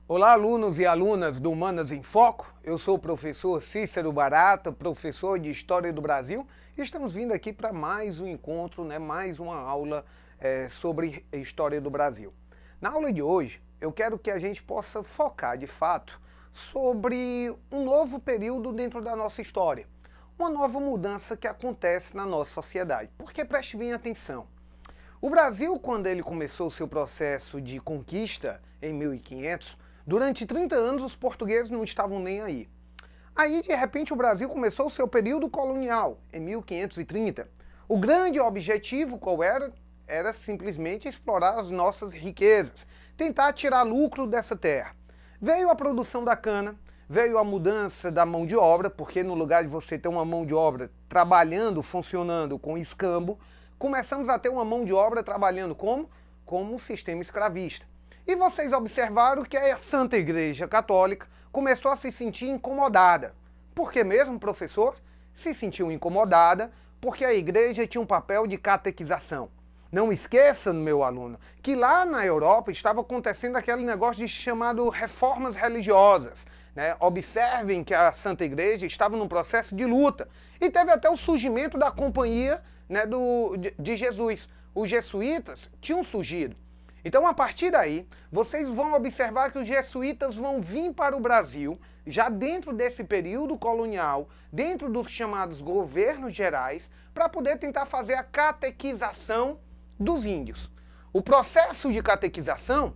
Olá, alunos e alunas do Humanas em Foco. Eu sou o professor Cícero Barata, professor de História do Brasil, e estamos vindo aqui para mais um encontro, mais uma aula sobre História do Brasil. Na aula de hoje, eu quero que a gente possa focar, de fato, sobre um novo período dentro da nossa história, uma nova mudança que acontece na nossa sociedade. Porque preste bem atenção. O Brasil, quando ele começou o seu processo de conquista em 1500, durante 30 anos os portugueses não estavam nem aí. Aí, de repente, o Brasil começou o seu período colonial, em 1530. O grande objetivo qual era? Era simplesmente explorar as nossas riquezas, tentar tirar lucro dessa terra. Veio a produção da cana, veio a mudança da mão de obra, porque no lugar de você ter uma mão de obra trabalhando, funcionando com escambo, começamos a ter uma mão de obra trabalhando como um sistema escravista. E vocês observaram que a Santa Igreja Católica começou a se sentir incomodada. Por que mesmo, professor? Se sentiu incomodada porque a igreja tinha um papel de catequização. Não esqueça, meu aluno, que lá na Europa estava acontecendo aquele negócio chamado reformas religiosas. Observem que a Santa Igreja estava num processo de luta. E teve até o surgimento da Companhia de Jesus. Os jesuítas tinham surgido. Então, a partir daí, vocês vão observar que os jesuítas vão vir para o Brasil, já dentro desse período colonial, dentro dos chamados governos gerais, para poder tentar fazer a catequização dos índios. O processo de catequização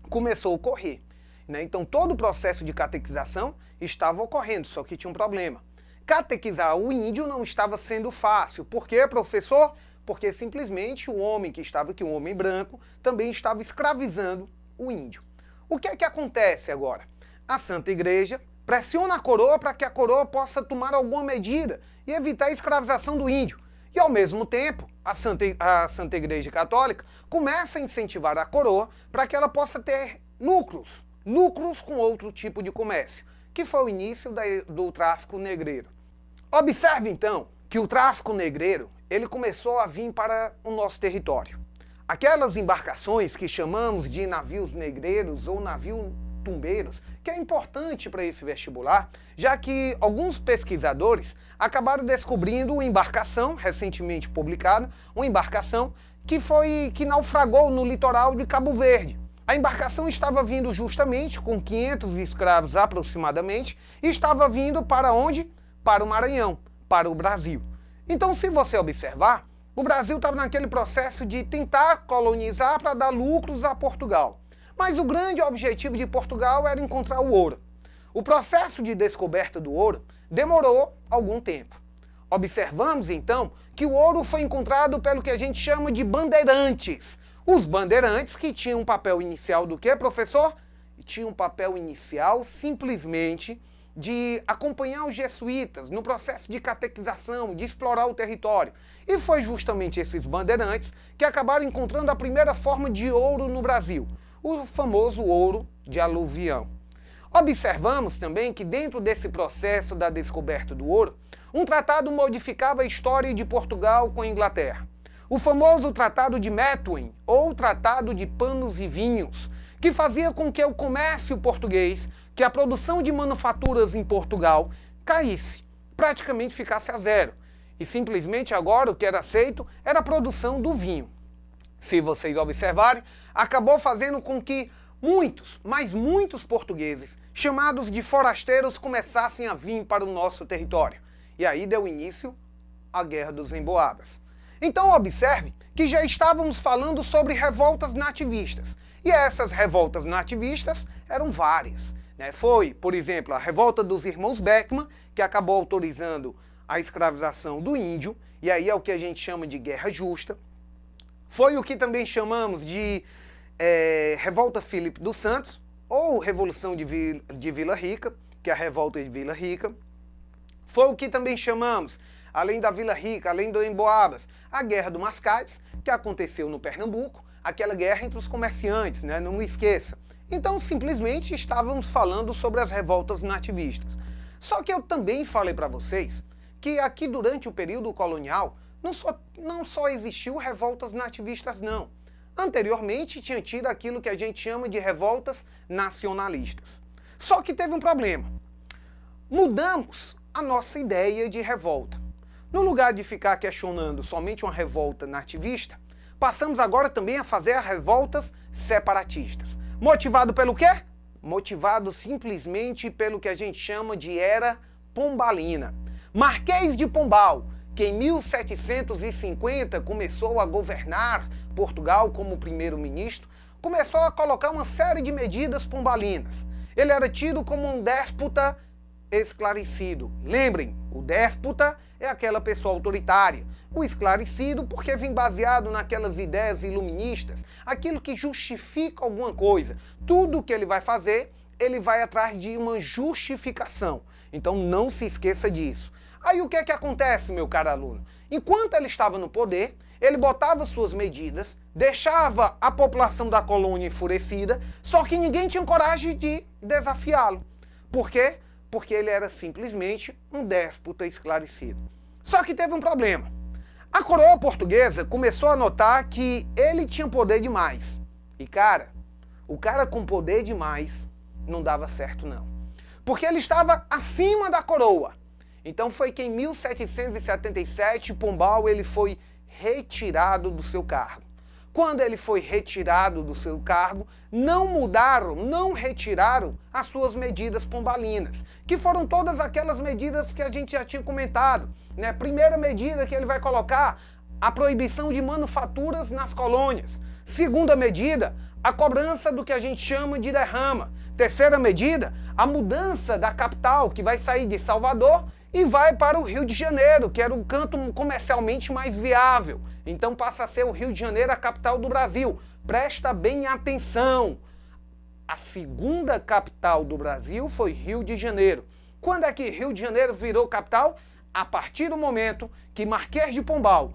começou a ocorrer. Então, todo o processo de catequização estava ocorrendo, só que tinha um problema. Catequizar o índio não estava sendo fácil. Por quê, professor? Porque simplesmente o homem que estava aqui, o homem branco, também estava escravizando o índio. O que é que acontece agora? A Santa Igreja pressiona a coroa para que a coroa possa tomar alguma medida e evitar a escravização do índio. E ao mesmo tempo, a Santa Igreja Católica começa a incentivar a coroa para que ela possa ter lucros com outro tipo de comércio, que foi o início do tráfico negreiro. Observe então que o tráfico negreiro ele começou a vir para o nosso território. Aquelas embarcações que chamamos de navios negreiros ou navios tumbeiros, que é importante para esse vestibular, já que alguns pesquisadores acabaram descobrindo uma embarcação, recentemente publicada, uma embarcação que naufragou no litoral de Cabo Verde. A embarcação estava vindo justamente com 500 escravos aproximadamente e estava vindo para onde? Para o Maranhão, para o Brasil. Então, se você observar, o Brasil estava naquele processo de tentar colonizar para dar lucros a Portugal. Mas o grande objetivo de Portugal era encontrar o ouro. O processo de descoberta do ouro demorou algum tempo. Observamos, então, que o ouro foi encontrado pelo que a gente chama de bandeirantes. Os bandeirantes que tinham um papel inicial do quê, professor? Tinham um papel inicial simplesmente de acompanhar os jesuítas no processo de catequização, de explorar o território. E foi justamente esses bandeirantes que acabaram encontrando a primeira forma de ouro no Brasil, o famoso ouro de aluvião. Observamos também que dentro desse processo da descoberta do ouro, um tratado modificava a história de Portugal com a Inglaterra. O famoso Tratado de Methuen, ou Tratado de Panos e Vinhos, que fazia com que o comércio português, que a produção de manufaturas em Portugal caísse, praticamente ficasse a zero. E simplesmente agora o que era aceito era a produção do vinho. Se vocês observarem, acabou fazendo com que muitos portugueses, chamados de forasteiros, começassem a vir para o nosso território. E aí deu início à Guerra dos Emboabas. Então observe que já estávamos falando sobre revoltas nativistas. E essas revoltas nativistas eram várias. Foi, por exemplo, a revolta dos irmãos Beckman, que acabou autorizando a escravização do índio, e aí é o que a gente chama de guerra justa. Foi o que também chamamos de revolta Filipe dos Santos, ou Revolução de Vila Rica, que é a revolta de Vila Rica. Foi o que também chamamos, além da Vila Rica, além do Emboabas, a Guerra do Mascates, que aconteceu no Pernambuco, aquela guerra entre os comerciantes, né? Não esqueça. Então, simplesmente estávamos falando sobre as revoltas nativistas. Só que eu também falei para vocês que aqui durante o período colonial não só existiu revoltas nativistas, não. Anteriormente tinha tido aquilo que a gente chama de revoltas nacionalistas. Só que teve um problema. Mudamos a nossa ideia de revolta. No lugar de ficar questionando somente uma revolta nativista, passamos agora também a fazer as revoltas separatistas. Motivado pelo quê? Motivado simplesmente pelo que a gente chama de Era Pombalina. Marquês de Pombal, que em 1750 começou a governar Portugal como primeiro-ministro, começou a colocar uma série de medidas pombalinas. Ele era tido como um déspota esclarecido. Lembrem, o déspota é aquela pessoa autoritária. O esclarecido porque vem baseado naquelas ideias iluministas, aquilo que justifica alguma coisa. Tudo que ele vai fazer, ele vai atrás de uma justificação. Então não se esqueça disso. Aí o que é que acontece, meu caro aluno? Enquanto ele estava no poder, ele botava suas medidas, deixava a população da colônia enfurecida, só que ninguém tinha coragem de desafiá-lo. Por quê? Porque ele era simplesmente um déspota esclarecido. Só que teve um problema. A coroa portuguesa começou a notar que ele tinha poder demais. E o cara com poder demais não dava certo não. Porque ele estava acima da coroa. Então foi que em 1777 Pombal ele foi retirado do seu cargo. Quando ele foi retirado do seu cargo, não retiraram as suas medidas pombalinas, que foram todas aquelas medidas que a gente já tinha comentado, né? Primeira medida que ele vai colocar, a proibição de manufaturas nas colônias. Segunda medida, a cobrança do que a gente chama de derrama. Terceira medida, a mudança da capital, que vai sair de Salvador e vai para o Rio de Janeiro, que era o canto comercialmente mais viável. Então passa a ser o Rio de Janeiro a capital do Brasil. Presta bem atenção. A segunda capital do Brasil foi Rio de Janeiro. Quando é que Rio de Janeiro virou capital? A partir do momento que Marquês de Pombal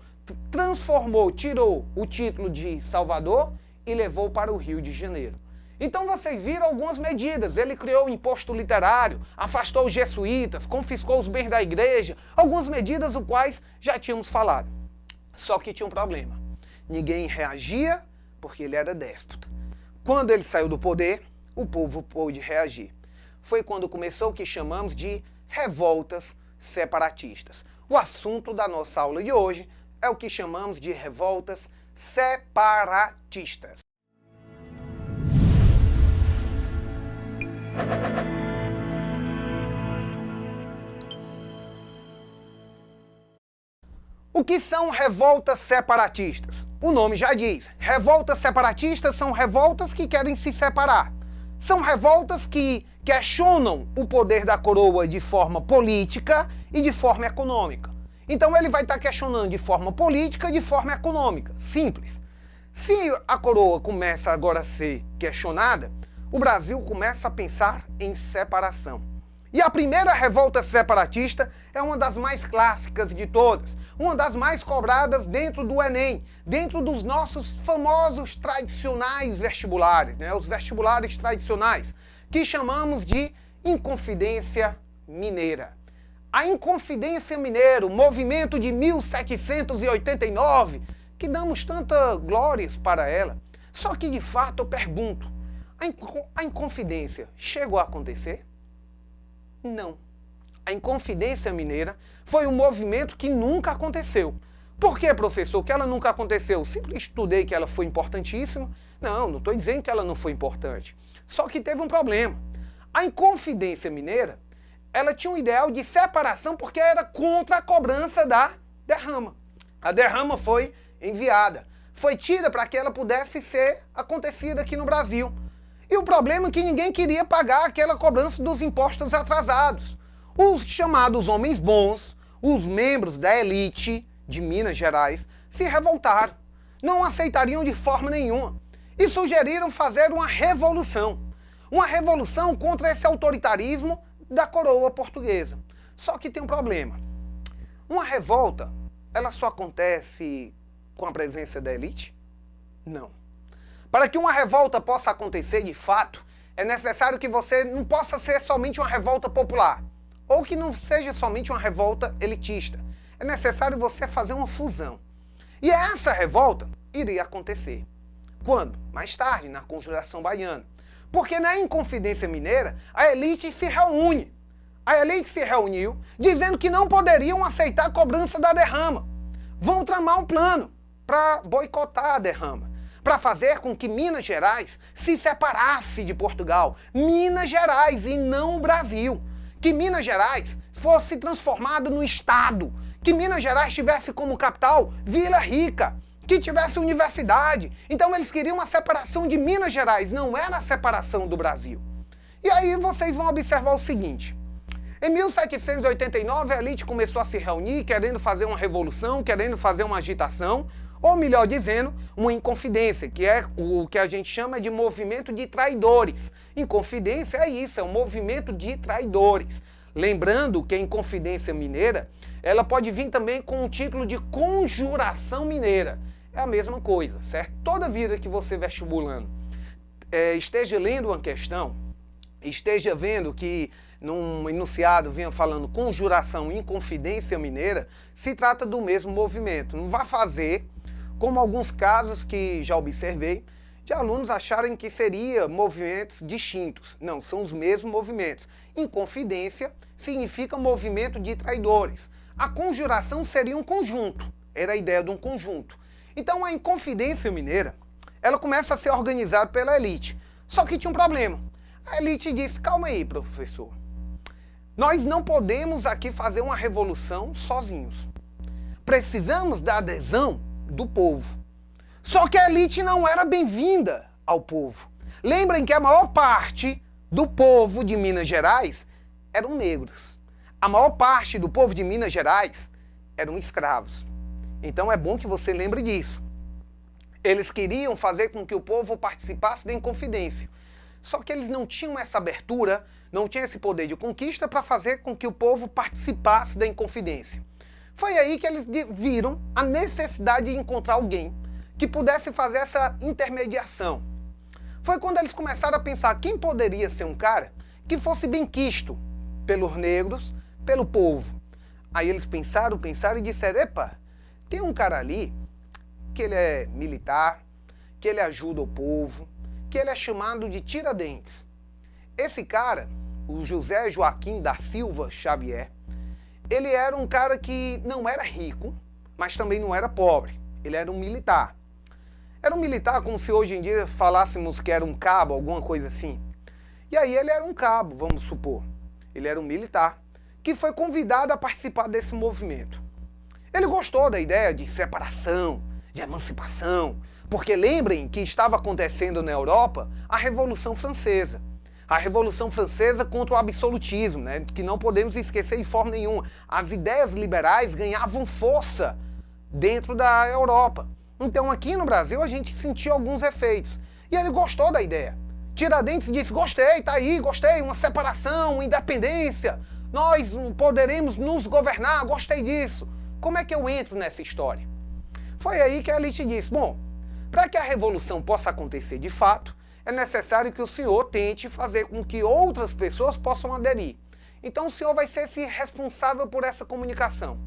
tirou o título de Salvador e levou para o Rio de Janeiro. Então vocês viram algumas medidas. Ele criou o imposto literário, afastou os jesuítas, confiscou os bens da igreja, algumas medidas os quais já tínhamos falado. Só que tinha um problema. Ninguém reagia porque ele era déspota. Quando ele saiu do poder, o povo pôde reagir. Foi quando começou o que chamamos de revoltas separatistas. O assunto da nossa aula de hoje é o que chamamos de revoltas separatistas. O que são revoltas separatistas? O nome já diz, revoltas separatistas são revoltas que querem se separar. São revoltas que questionam o poder da coroa de forma política e de forma econômica. Então ele vai estar questionando de forma política e de forma econômica. Simples. Se a coroa começa agora a ser questionada, o Brasil começa a pensar em separação. E a primeira revolta separatista é uma das mais clássicas de todas, uma das mais cobradas dentro do Enem, dentro dos nossos famosos tradicionais vestibulares, né? Os vestibulares tradicionais, que chamamos de Inconfidência Mineira. A Inconfidência Mineira, o movimento de 1789, que damos tanta glórias para ela. Só que de fato eu pergunto, a Inconfidência chegou a acontecer? Não. A Inconfidência Mineira foi um movimento que nunca aconteceu. Por que, professor, que ela nunca aconteceu? Sempre estudei que ela foi importantíssima. Não estou dizendo que ela não foi importante. Só que teve um problema. A Inconfidência Mineira, ela tinha um ideal de separação porque era contra a cobrança da derrama. A derrama foi enviada. Foi tida para que ela pudesse ser acontecida aqui no Brasil. E o problema é que ninguém queria pagar aquela cobrança dos impostos atrasados. Os chamados homens bons, os membros da elite de Minas Gerais, se revoltaram. Não aceitariam de forma nenhuma. E sugeriram fazer uma revolução. Uma revolução contra esse autoritarismo da coroa portuguesa. Só que tem um problema. Uma revolta, ela só acontece com a presença da elite? Não. Para que uma revolta possa acontecer de fato, é necessário que você não possa ser somente uma revolta popular, ou que não seja somente uma revolta elitista. É necessário você fazer uma fusão. E essa revolta iria acontecer. Quando? Mais tarde, na Conjuração Baiana. Porque na Inconfidência Mineira, a elite se reúne. A elite se reuniu dizendo que não poderiam aceitar a cobrança da derrama. Vão tramar um plano para boicotar a derrama, para fazer com que Minas Gerais se separasse de Portugal. Minas Gerais e não o Brasil. Que Minas Gerais fosse transformado no Estado. Que Minas Gerais tivesse como capital Vila Rica. Que tivesse universidade. Então eles queriam uma separação de Minas Gerais, não era a separação do Brasil. E aí vocês vão observar o seguinte. Em 1789 a elite começou a se reunir, querendo fazer uma revolução, querendo fazer uma agitação, ou melhor dizendo, uma inconfidência, que é o que a gente chama de movimento de traidores. Inconfidência é isso, é um movimento de traidores. Lembrando que a Inconfidência Mineira, ela pode vir também com o título de Conjuração Mineira. É a mesma coisa, certo? Toda vida que você vestibulando esteja lendo uma questão, esteja vendo que num enunciado vinha falando Conjuração e Inconfidência Mineira, se trata do mesmo movimento. Não vá fazer, como alguns casos que já observei, de alunos acharem que seriam movimentos distintos. Não, são os mesmos movimentos. Inconfidência significa movimento de traidores. A conjuração seria um conjunto, era a ideia de um conjunto. Então a Inconfidência Mineira, ela começa a ser organizada pela elite. Só que tinha um problema. A elite disse, calma aí, professor. Nós não podemos aqui fazer uma revolução sozinhos. Precisamos da adesão do povo. Só que a elite não era bem-vinda ao povo. Lembrem que a maior parte do povo de Minas Gerais eram negros. A maior parte do povo de Minas Gerais eram escravos. Então é bom que você lembre disso. Eles queriam fazer com que o povo participasse da Inconfidência. Só que eles não tinham essa abertura, não tinham esse poder de conquista para fazer com que o povo participasse da Inconfidência. Foi aí que eles viram a necessidade de encontrar alguém que pudesse fazer essa intermediação. Foi quando eles começaram a pensar quem poderia ser um cara que fosse benquisto pelos negros, pelo povo. Aí eles pensaram e disseram, epa, tem um cara ali que ele é militar, que ele ajuda o povo, que ele é chamado de Tiradentes. Esse cara, o José Joaquim da Silva Xavier, ele era um cara que não era rico, mas também não era pobre. Ele era um militar. Era um militar como se hoje em dia falássemos que era um cabo, alguma coisa assim. E aí ele era um cabo, vamos supor. Ele era um militar que foi convidado a participar desse movimento. Ele gostou da ideia de separação, de emancipação, porque lembrem que estava acontecendo na Europa a Revolução Francesa. A Revolução Francesa contra o absolutismo, né, que não podemos esquecer de forma nenhuma. As ideias liberais ganhavam força dentro da Europa. Então aqui no Brasil a gente sentiu alguns efeitos. E ele gostou da ideia. Tiradentes disse, gostei, tá aí, gostei, uma separação, uma independência. Nós poderemos nos governar, gostei disso. Como é que eu entro nessa história? Foi aí que a elite disse, bom, para que a revolução possa acontecer de fato, é necessário que o senhor tente fazer com que outras pessoas possam aderir. Então o senhor vai ser esse responsável por essa comunicação.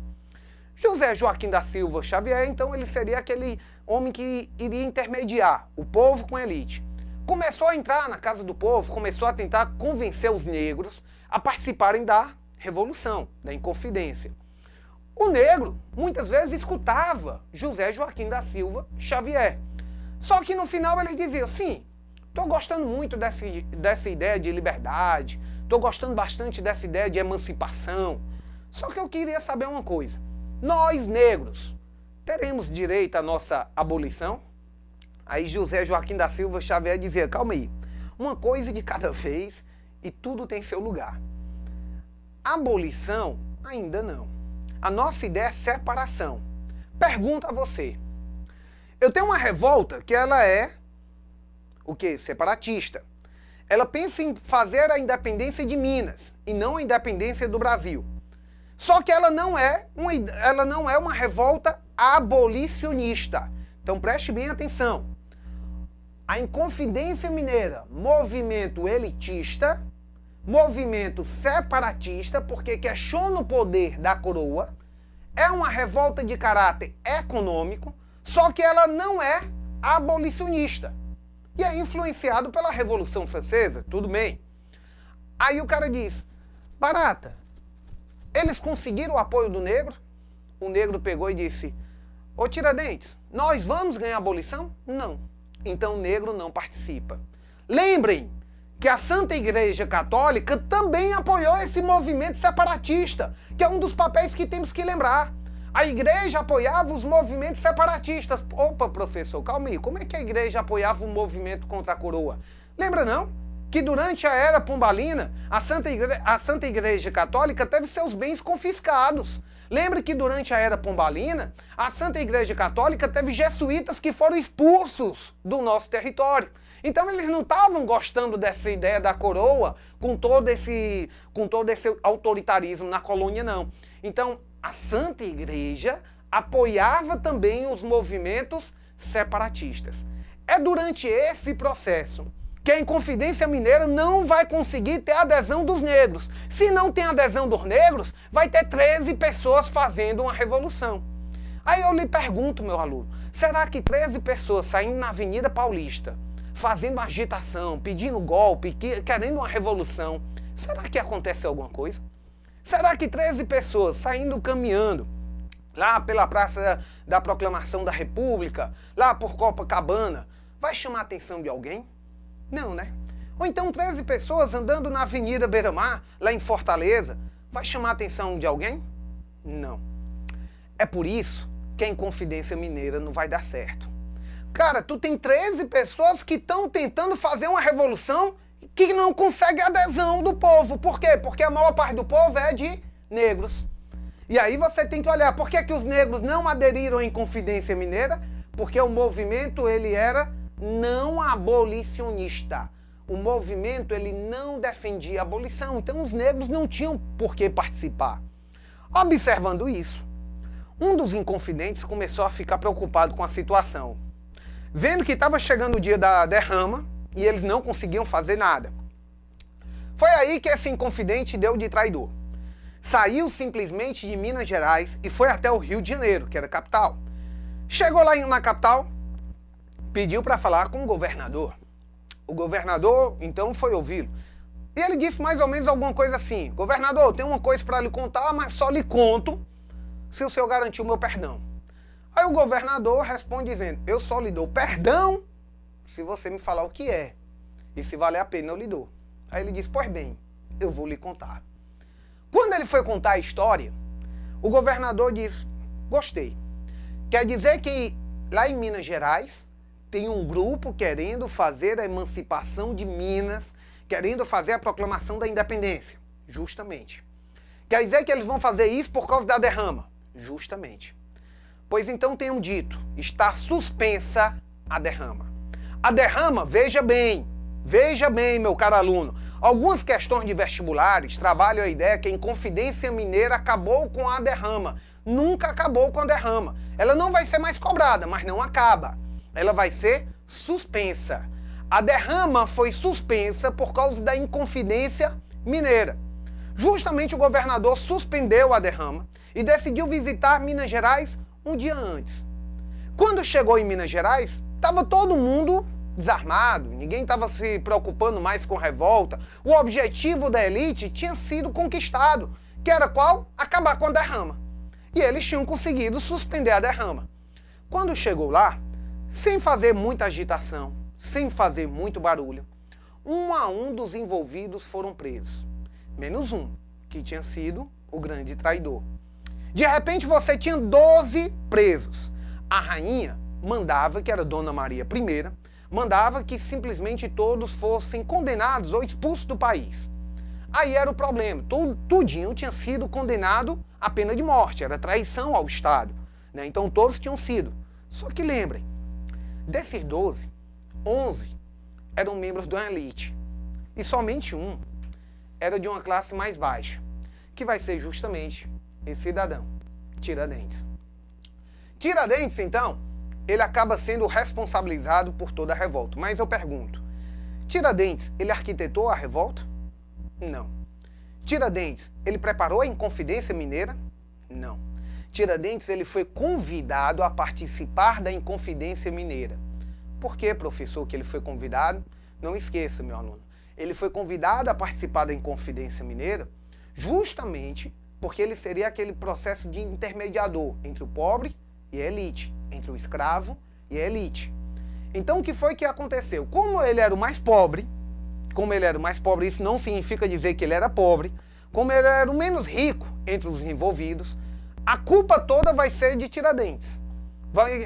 José Joaquim da Silva Xavier, então ele seria aquele homem que iria intermediar o povo com a elite. Começou a entrar na casa do povo, começou a tentar convencer os negros a participarem da revolução, da Inconfidência. O negro, muitas vezes, escutava José Joaquim da Silva Xavier. Só que no final ele dizia, sim, estou gostando muito dessa ideia de liberdade, estou gostando bastante dessa ideia de emancipação. Só que eu queria saber uma coisa. Nós, negros, teremos direito à nossa abolição? Aí José Joaquim da Silva Xavier dizia, calma aí, uma coisa de cada vez e tudo tem seu lugar. Abolição, ainda não. A nossa ideia é separação. Pergunta a você. Eu tenho uma revolta que ela é, o quê? Separatista. Ela pensa em fazer a independência de Minas e não a independência do Brasil. Só que ela não é uma revolta abolicionista. Então preste bem atenção. A Inconfidência Mineira, movimento elitista, movimento separatista, porque questiona o poder da coroa, é uma revolta de caráter econômico, só que ela não é abolicionista. E é influenciado pela Revolução Francesa, tudo bem. Aí o cara diz, Barata, eles conseguiram o apoio do negro? O negro pegou e disse, ô Tiradentes, nós vamos ganhar a abolição? Não. Então o negro não participa. Lembrem que a Santa Igreja Católica também apoiou esse movimento separatista, que é um dos papéis que temos que lembrar. A igreja apoiava os movimentos separatistas. Opa, professor, calma aí, como é que a igreja apoiava o movimento contra a coroa? Lembra não? Que durante a Era Pombalina, a Santa Igreja Católica teve seus bens confiscados. Lembra que durante a Era Pombalina, a Santa Igreja Católica teve jesuítas que foram expulsos do nosso território. Então eles não estavam gostando dessa ideia da coroa com todo esse autoritarismo na colônia, não. Então a Santa Igreja apoiava também os movimentos separatistas. É durante esse processo que a Inconfidência Mineira não vai conseguir ter a adesão dos negros. Se não tem adesão dos negros, vai ter 13 pessoas fazendo uma revolução. Aí eu lhe pergunto, meu aluno, será que 13 pessoas saindo na Avenida Paulista, fazendo agitação, pedindo golpe, querendo uma revolução, será que acontece alguma coisa? Será que 13 pessoas saindo caminhando lá pela Praça da Proclamação da República, lá por Copacabana, vai chamar a atenção de alguém? Não, né? Ou então 13 pessoas andando na Avenida Beira-Mar, lá em Fortaleza, vai chamar a atenção de alguém? Não. É por isso que a Inconfidência Mineira não vai dar certo. Cara, tu tem 13 pessoas que estão tentando fazer uma revolução que não consegue adesão do povo. Por quê? Porque a maior parte do povo é de negros. E aí você tem que olhar, por que os negros não aderiram à Inconfidência Mineira? Porque o movimento, ele era não abolicionista. O movimento, ele não defendia a abolição. Então os negros não tinham por que participar. Observando isso, um dos inconfidentes começou a ficar preocupado com a situação. Vendo que estava chegando o dia da derrama e eles não conseguiam fazer nada. Foi aí que esse inconfidente deu de traidor. Saiu simplesmente de Minas Gerais e foi até o Rio de Janeiro, que era a capital. Chegou lá na capital, pediu para falar com o governador. O governador, então, foi ouvi-lo. E ele disse mais ou menos alguma coisa assim, governador, tem uma coisa para lhe contar, mas só lhe conto se o senhor garantir o meu perdão. Aí o governador responde dizendo, eu só lhe dou perdão se você me falar o que é. E se valer a pena eu lhe dou. Aí ele disse, pois bem, eu vou lhe contar. Quando ele foi contar a história, o governador disse, gostei. Quer dizer que lá em Minas Gerais tem um grupo querendo fazer a emancipação de Minas, querendo fazer a proclamação da independência. Justamente. Quer dizer que eles vão fazer isso por causa da derrama. Justamente. Pois então tenham dito, está suspensa a derrama. A derrama, veja bem, meu caro aluno, algumas questões de vestibulares trabalham a ideia que a Inconfidência Mineira acabou com a derrama. Nunca acabou com a derrama. Ela não vai ser mais cobrada, mas não acaba. Ela vai ser suspensa. A derrama foi suspensa por causa da Inconfidência Mineira. Justamente o governador suspendeu a derrama e decidiu visitar Minas Gerais um dia antes. Quando chegou em Minas Gerais, estava todo mundo desarmado, ninguém estava se preocupando mais com revolta. O objetivo da elite tinha sido conquistado, que era qual? Acabar com a derrama. E eles tinham conseguido suspender a derrama. Quando chegou lá, sem fazer muita agitação, sem fazer muito barulho, um a um dos envolvidos foram presos. Menos um, que tinha sido o grande traidor. De repente você tinha 12 presos. A rainha mandava, que era Dona Maria I, mandava que simplesmente todos fossem condenados ou expulsos do país. Aí era o problema, tudinho tinha sido condenado à pena de morte, era traição ao Estado, né? Então todos tinham sido. Só que lembrem, desses 12, 11 eram membros da elite e somente um era de uma classe mais baixa, que vai ser justamente esse cidadão, Tiradentes. Tiradentes, então, ele acaba sendo responsabilizado por toda a revolta. Mas eu pergunto, Tiradentes, ele arquitetou a revolta? Não. Tiradentes, ele preparou a Inconfidência Mineira? Não. Tiradentes, ele foi convidado a participar da Inconfidência Mineira. Por que, professor, que ele foi convidado? Não esqueça, meu aluno. Ele foi convidado a participar da Inconfidência Mineira justamente porque ele seria aquele processo de intermediador entre o pobre e a elite, entre o escravo e a elite. Então, o que foi que aconteceu? Como ele era o mais pobre, isso não significa dizer que ele era pobre, como ele era o menos rico entre os envolvidos, a culpa toda vai ser de Tiradentes.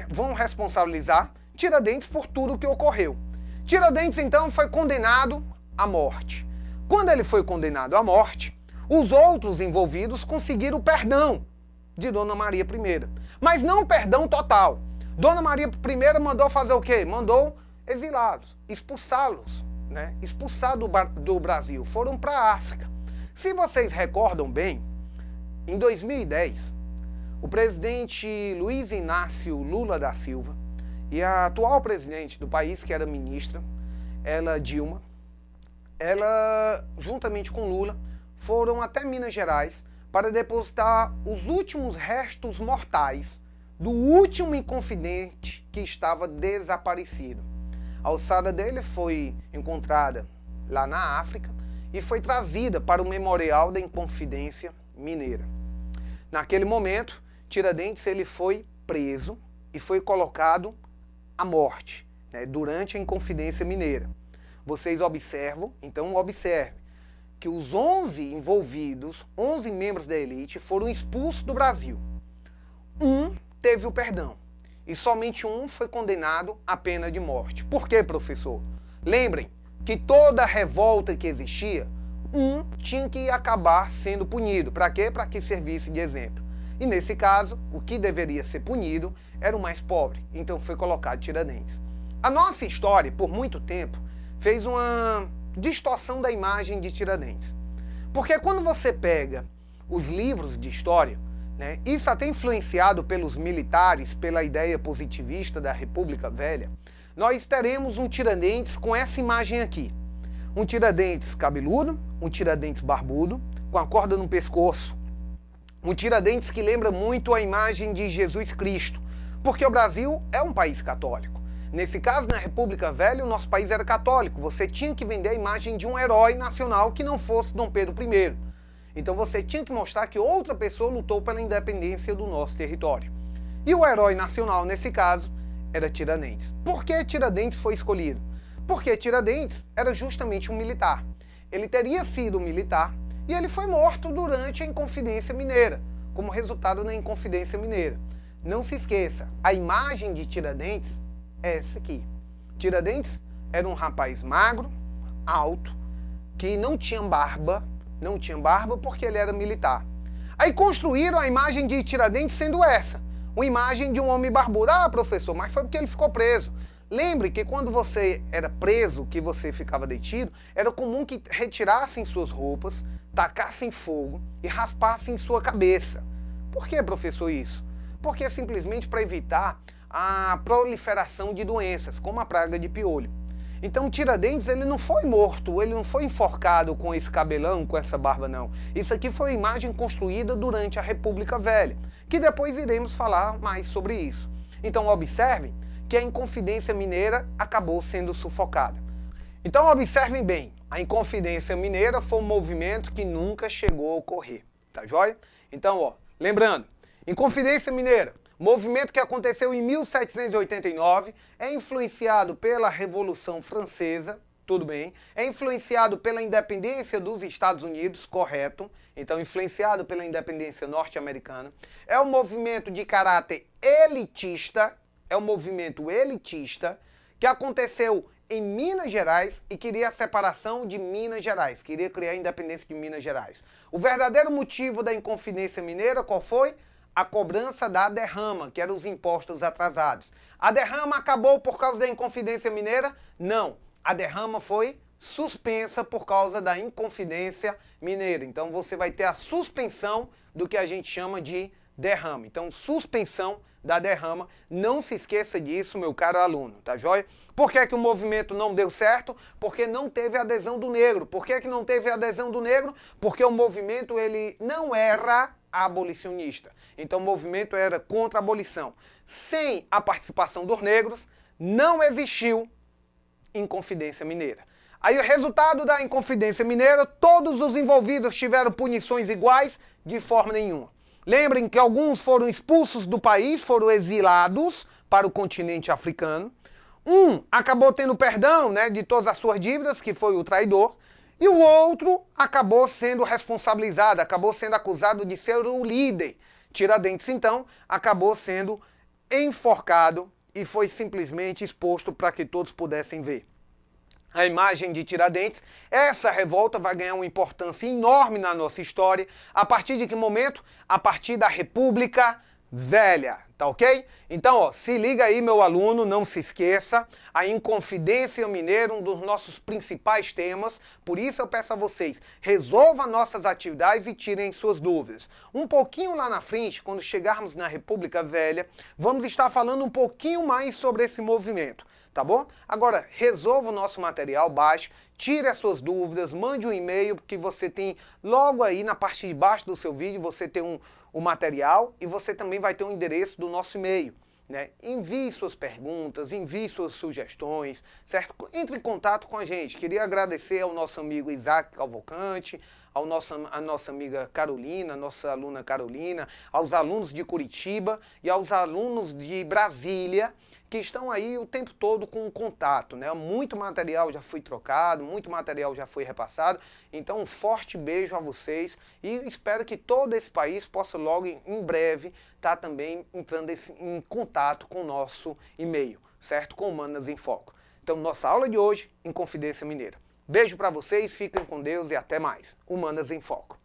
Vão responsabilizar Tiradentes por tudo o que ocorreu. Tiradentes, então, foi condenado à morte. Quando ele foi condenado à morte, os outros envolvidos conseguiram o perdão de Dona Maria I. Mas não o perdão total. Dona Maria I mandou fazer o quê? Mandou exilá-los, expulsá-los, né? Expulsar do Brasil. Foram para a África. Se vocês recordam bem, em 2010, o presidente Luiz Inácio Lula da Silva e a atual presidente do país, que era ministra, Dilma, ela, juntamente com Lula, foram até Minas Gerais para depositar os últimos restos mortais do último inconfidente que estava desaparecido. A ossada dele foi encontrada lá na África e foi trazida para o Memorial da Inconfidência Mineira. Naquele momento, Tiradentes ele foi preso e foi colocado à morte, né, durante a Inconfidência Mineira. Vocês observam, então observe, que os 11 envolvidos, 11 membros da elite, foram expulsos do Brasil. Um teve o perdão e somente um foi condenado à pena de morte. Por quê, professor? Lembrem que toda revolta que existia, um tinha que acabar sendo punido. Para quê? Para que servisse de exemplo. E nesse caso, o que deveria ser punido era o mais pobre. Então foi colocado Tiradentes. A nossa história, por muito tempo, fez uma distorção da imagem de Tiradentes. Porque quando você pega os livros de história, né, isso até influenciado pelos militares, pela ideia positivista da República Velha, nós teremos um Tiradentes com essa imagem aqui. Um Tiradentes cabeludo, um Tiradentes barbudo, com a corda no pescoço. Um Tiradentes que lembra muito a imagem de Jesus Cristo, porque o Brasil é um país católico. Nesse caso, na República Velha, o nosso país era católico. Você tinha que vender a imagem de um herói nacional que não fosse Dom Pedro I. Então você tinha que mostrar que outra pessoa lutou pela independência do nosso território. E o herói nacional, nesse caso, era Tiradentes. Por que Tiradentes foi escolhido? Porque Tiradentes era justamente um militar. Ele teria sido militar e ele foi morto durante a Inconfidência Mineira, como resultado da Inconfidência Mineira. Não se esqueça, a imagem de Tiradentes é essa aqui. Tiradentes era um rapaz magro, alto, que não tinha barba porque ele era militar. Aí construíram a imagem de Tiradentes sendo essa, uma imagem de um homem barbudo. Ah, professor, mas foi porque ele ficou preso. Lembre que quando você era preso, que você ficava detido, era comum que retirassem suas roupas, tacassem fogo e raspassem sua cabeça. Por que, professor, isso? Porque é simplesmente para evitar a proliferação de doenças, como a praga de piolho. Então Tiradentes, ele não foi morto, ele não foi enforcado com esse cabelão, com essa barba, não. Isso aqui foi uma imagem construída durante a República Velha, que depois iremos falar mais sobre isso. Então observem que a Inconfidência Mineira acabou sendo sufocada. Então observem bem, a Inconfidência Mineira foi um movimento que nunca chegou a ocorrer, tá joia? Então, ó, lembrando, Inconfidência Mineira, movimento que aconteceu em 1789, é influenciado pela Revolução Francesa, tudo bem, é influenciado pela independência dos Estados Unidos, correto, então influenciado pela independência norte-americana, é um movimento de caráter elitista, que aconteceu em Minas Gerais e queria a separação de Minas Gerais, queria criar a independência de Minas Gerais. O verdadeiro motivo da Inconfidência Mineira, qual foi? A cobrança da derrama, que eram os impostos atrasados. A derrama acabou por causa da Inconfidência Mineira? Não. A derrama foi suspensa por causa da Inconfidência Mineira. Então você vai ter a suspensão do que a gente chama de derrama. Então, suspensão da derrama. Não se esqueça disso, meu caro aluno, tá joia? Por que que o movimento não deu certo? Porque não teve adesão do negro. Por que que não teve adesão do negro? Porque o movimento ele não era abolicionista. Então o movimento era contra a abolição. Sem a participação dos negros, não existiu Inconfidência Mineira. Aí o resultado da Inconfidência Mineira, todos os envolvidos tiveram punições iguais de forma nenhuma. Lembrem que alguns foram expulsos do país, foram exilados para o continente africano. Um acabou tendo perdão, né, de todas as suas dívidas, que foi o traidor, e o outro acabou sendo responsabilizado, acabou sendo acusado de ser o líder. Tiradentes, então, acabou sendo enforcado e foi simplesmente exposto para que todos pudessem ver a imagem de Tiradentes. Essa revolta vai ganhar uma importância enorme na nossa história. A partir de que momento? A partir da República Velha, tá ok? Então, ó, se liga aí, meu aluno, não se esqueça, a Inconfidência Mineira, um dos nossos principais temas, por isso eu peço a vocês, resolvam nossas atividades e tirem suas dúvidas. Um pouquinho lá na frente, quando chegarmos na República Velha, vamos estar falando um pouquinho mais sobre esse movimento, tá bom? Agora, resolva o nosso material, baixe, tire as suas dúvidas, mande um e-mail, que você tem logo aí na parte de baixo do seu vídeo, você tem o material e você também vai ter um endereço do nosso e-mail, né? Envie suas perguntas, envie suas sugestões, certo? Entre em contato com a gente. Queria agradecer ao nosso amigo Isaac Cavalcante, a nossa amiga Carolina, nossa aluna Carolina, aos alunos de Curitiba e aos alunos de Brasília, que estão aí o tempo todo com contato, né? Muito material já foi trocado, muito material já foi repassado. Então um forte beijo a vocês e espero que todo esse país possa logo em breve estar também entrando em contato com o nosso e-mail, certo? Com Humanas em Foco. Então nossa aula de hoje, Inconfidência Mineira. Beijo para vocês, fiquem com Deus e até mais. Humanas em Foco.